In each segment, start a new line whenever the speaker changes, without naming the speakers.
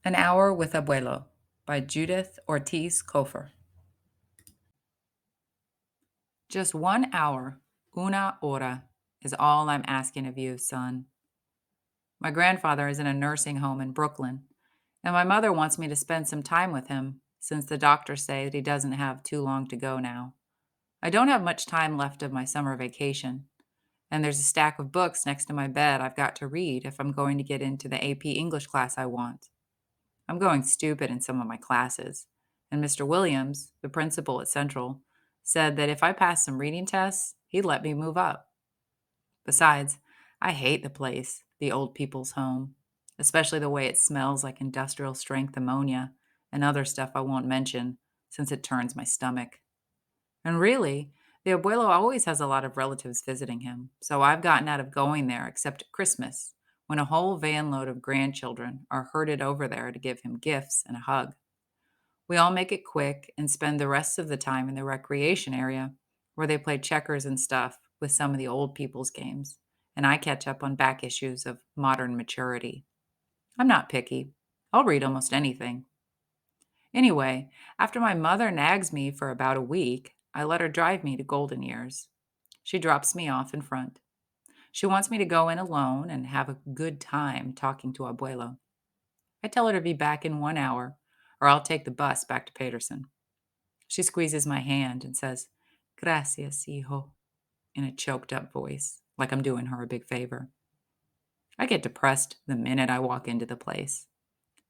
An Hour with Abuelo by Judith Ortiz Cofer. Just 1 hour, una hora, is all I'm asking of you, son. My grandfather is in a nursing home in Brooklyn, and my mother wants me to spend some time with him since the doctors say that he doesn't have too long to go now. I don't have much time left of my summer vacation, and there's a stack of books next to my bed I've got to read if I'm going to get into the AP English class I want. I'm going stupid in some of my classes. And Mr. Williams, the principal at Central, said that if I passed some reading tests, he'd let me move up. Besides, I hate the place, the old people's home, especially the way it smells like industrial strength ammonia and other stuff I won't mention since it turns my stomach. And really, the abuelo always has a lot of relatives visiting him, so I've gotten out of going there except at Christmas, when a whole van load of grandchildren are herded over there to give him gifts and a hug. We all make it quick and spend the rest of the time in the recreation area, where they play checkers and stuff with some of the old people's games, and I catch up on back issues of Modern Maturity. I'm not picky. I'll read almost anything. Anyway, after my mother nags me for about a week, I let her drive me to Golden Years. She drops me off in front. She wants me to go in alone and have a good time talking to Abuelo. I tell her to be back in 1 hour, or I'll take the bus back to Paterson. She squeezes my hand and says, Gracias, hijo, in a choked up voice, like I'm doing her a big favor. I get depressed the minute I walk into the place.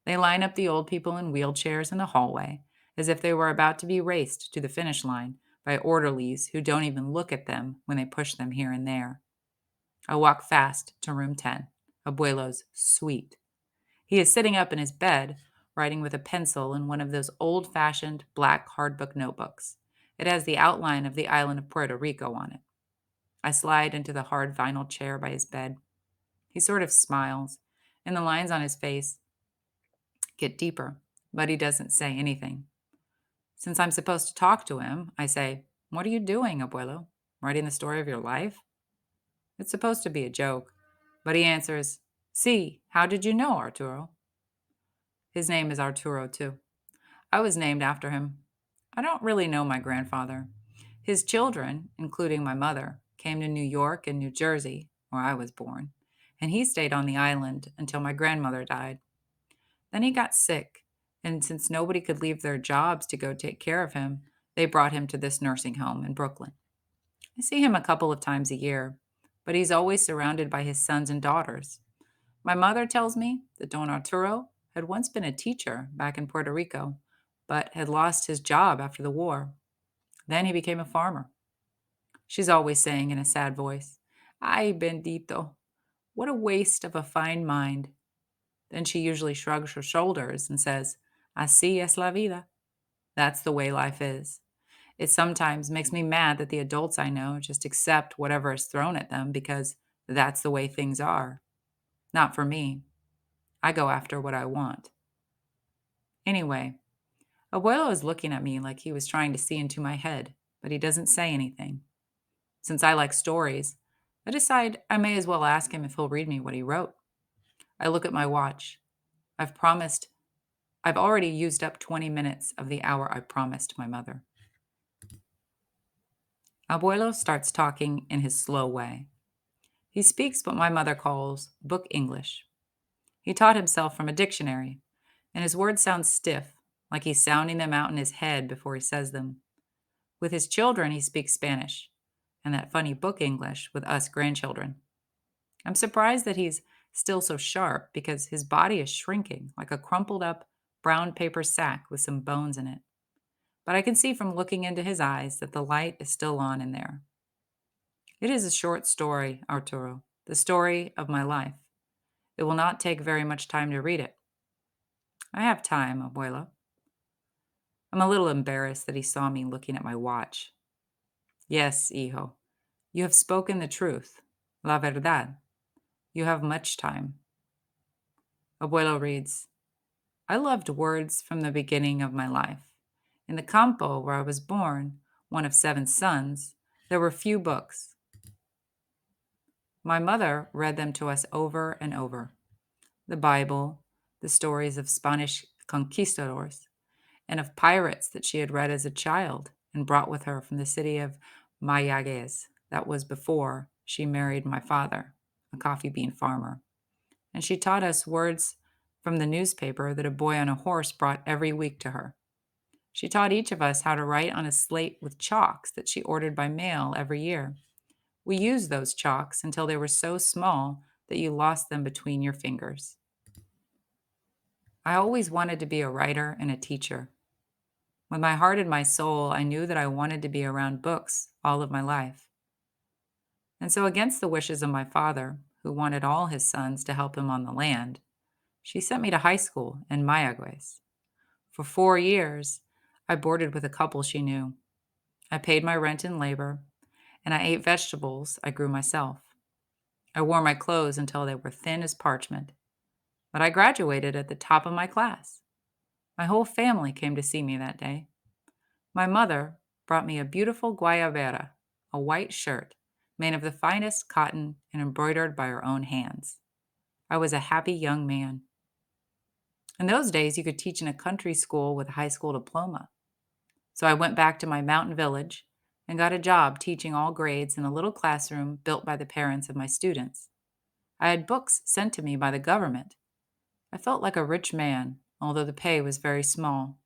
They line up the old people in wheelchairs in the hallway as if they were about to be raced to the finish line by orderlies who don't even look at them when they push them here and there. I walk fast to room 10, Abuelo's suite. He is sitting up in his bed, writing with a pencil in one of those old fashioned black hardbook notebooks. It has the outline of the island of Puerto Rico on it. I slide into the hard vinyl chair by his bed. He sort of smiles, and the lines on his face get deeper, but he doesn't say anything. Since I'm supposed to talk to him, I say, What are you doing, Abuelo? Writing the story of your life? It's supposed to be a joke, but he answers, See, how did you know, Arturo? His name is Arturo, too. I was named after him. I don't really know my grandfather. His children, including my mother, came to New York and New Jersey, where I was born, and he stayed on the island until my grandmother died. Then he got sick, and since nobody could leave their jobs to go take care of him, they brought him to this nursing home in Brooklyn. I see him a couple of times a year, but he's always surrounded by his sons and daughters. My mother tells me that Don Arturo had once been a teacher back in Puerto Rico, but had lost his job after the war. Then he became a farmer. She's always saying in a sad voice, Ay, bendito, what a waste of a fine mind. Then she usually shrugs her shoulders and says, Así es la vida. That's the way life is. It sometimes makes me mad that the adults I know just accept whatever is thrown at them because that's the way things are. Not for me. I go after what I want. Anyway, Abuelo is looking at me like he was trying to see into my head, but he doesn't say anything. Since I like stories, I decide I may as well ask him if he'll read me what he wrote. I look at my watch. I've promised, I've already used up 20 minutes of the hour I promised my mother. Abuelo starts talking in his slow way. He speaks what my mother calls book English. He taught himself from a dictionary, and his words sound stiff, like he's sounding them out in his head before he says them. With his children, he speaks Spanish, and that funny book English with us grandchildren. I'm surprised that he's still so sharp because his body is shrinking like a crumpled up brown paper sack with some bones in it. But I can see from looking into his eyes that the light is still on in there. It is a short story, Arturo, the story of my life. It will not take very much time to read it. I have time, Abuelo. I'm a little embarrassed that he saw me looking at my watch. Yes, hijo, you have spoken the truth. La verdad. You have much time. Abuelo reads, I loved words from the beginning of my life. In the campo where I was born, one of 7 sons, there were few books. My mother read them to us over and over. The Bible, the stories of Spanish conquistadors, and of pirates that she had read as a child and brought with her from the city of Mayagüez. That was before she married my father, a coffee bean farmer. And she taught us words from the newspaper that a boy on a horse brought every week to her. She taught each of us how to write on a slate with chalks that she ordered by mail every year. We used those chalks until they were so small that you lost them between your fingers. I always wanted to be a writer and a teacher. With my heart and my soul, I knew that I wanted to be around books all of my life. And so, against the wishes of my father, who wanted all his sons to help him on the land, she sent me to high school in Mayagüez. For 4 years, I boarded with a couple she knew. I paid my rent in labor, and I ate vegetables I grew myself. I wore my clothes until they were thin as parchment. But I graduated at the top of my class. My whole family came to see me that day. My mother brought me a beautiful guayabera, a white shirt made of the finest cotton and embroidered by her own hands. I was a happy young man. In those days, you could teach in a country school with a high school diploma. So I went back to my mountain village and got a job teaching all grades in a little classroom built by the parents of my students. I had books sent to me by the government. I felt like a rich man, although the pay was very small.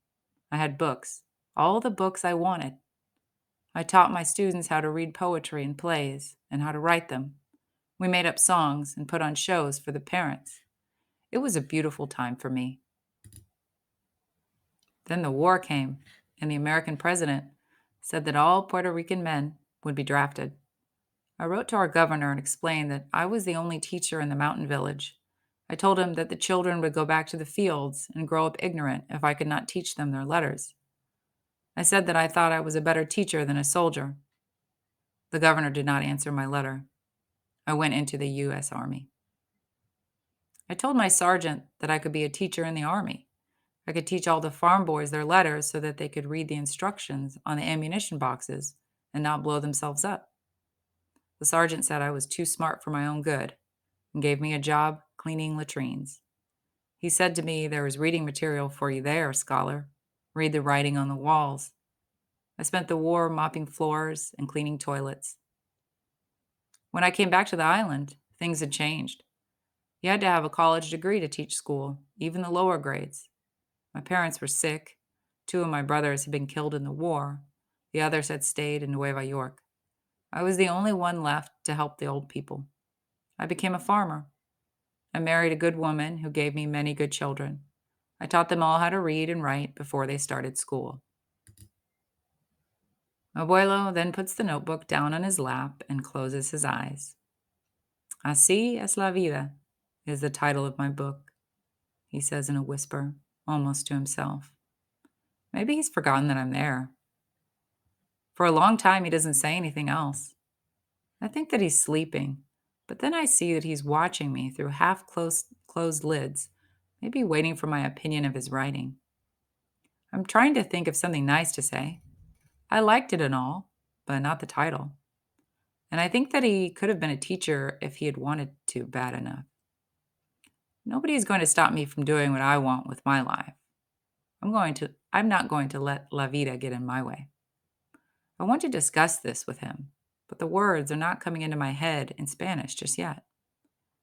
I had books, all the books I wanted. I taught my students how to read poetry and plays and how to write them. We made up songs and put on shows for the parents. It was a beautiful time for me. Then the war came, and the American president said that all Puerto Rican men would be drafted. I wrote to our governor and explained that I was the only teacher in the mountain village. I told him that the children would go back to the fields and grow up ignorant if I could not teach them their letters. I said that I thought I was a better teacher than a soldier. The governor did not answer my letter. I went into the U.S. Army. I told my sergeant that I could be a teacher in the Army. I could teach all the farm boys their letters so that they could read the instructions on the ammunition boxes and not blow themselves up. The sergeant said I was too smart for my own good and gave me a job cleaning latrines. He said to me, "There is reading material for you there, scholar. Read the writing on the walls." I spent the war mopping floors and cleaning toilets. When I came back to the island, things had changed. You had to have a college degree to teach school, even the lower grades. My parents were sick. Two of my brothers had been killed in the war. The others had stayed in Nueva York. I was the only one left to help the old people. I became a farmer. I married a good woman who gave me many good children. I taught them all how to read and write before they started school. Abuelo then puts the notebook down on his lap and closes his eyes. Así es la vida is the title of my book, he says in a whisper, almost to himself. Maybe he's forgotten that I'm there. For a long time, he doesn't say anything else. I think that he's sleeping, but then I see that he's watching me through half-closed lids, maybe waiting for my opinion of his writing. I'm trying to think of something nice to say. I liked it and all, but not the title. And I think that he could have been a teacher if he had wanted to bad enough. Nobody's going to stop me from doing what I want with my life. I'm not going to let La Vida get in my way. I want to discuss this with him, but the words are not coming into my head in Spanish just yet.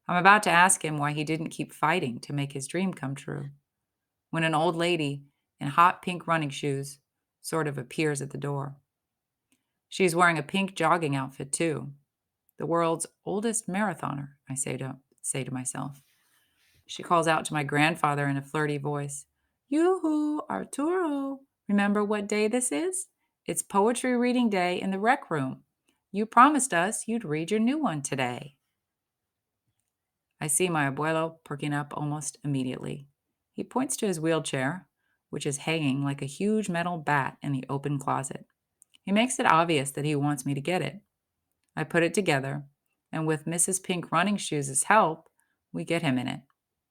I'm about to ask him why he didn't keep fighting to make his dream come true, when an old lady in hot pink running shoes sort of appears at the door. She's wearing a pink jogging outfit too. The world's oldest marathoner, I say to myself. She calls out to my grandfather in a flirty voice, "Yoo-hoo, Arturo, remember what day this is? It's poetry reading day in the rec room. You promised us you'd read your new one today." I see my abuelo perking up almost immediately. He points to his wheelchair, which is hanging like a huge metal bat in the open closet. He makes it obvious that he wants me to get it. I put it together, and with Mrs. Pink Running Shoes' help, we get him in it.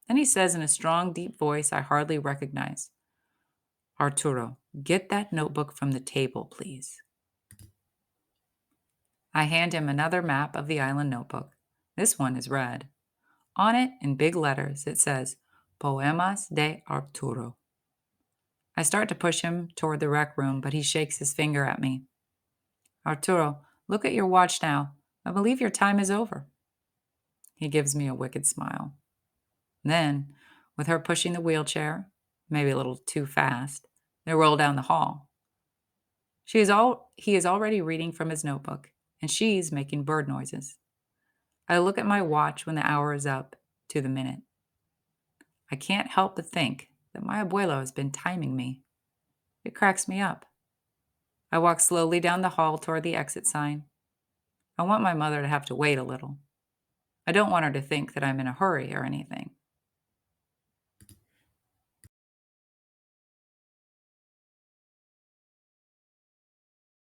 Then he says in a strong, deep voice I hardly recognize, "Arturo, get that notebook from the table, please." I hand him another map of the island notebook. This one is red. On it, in big letters, it says, Poemas de Arturo. I start to push him toward the rec room, but he shakes his finger at me. Arturo, look at your watch now. I believe your time is over. He gives me a wicked smile. Then, with her pushing the wheelchair, maybe a little too fast, they roll down the hall. He is already reading from his notebook, and she's making bird noises. I look at my watch when the hour is up, to the minute. I can't help but think that my abuelo has been timing me. It cracks me up. I walk slowly down the hall toward the exit sign. I want my mother to have to wait a little. I don't want her to think that I'm in a hurry or anything.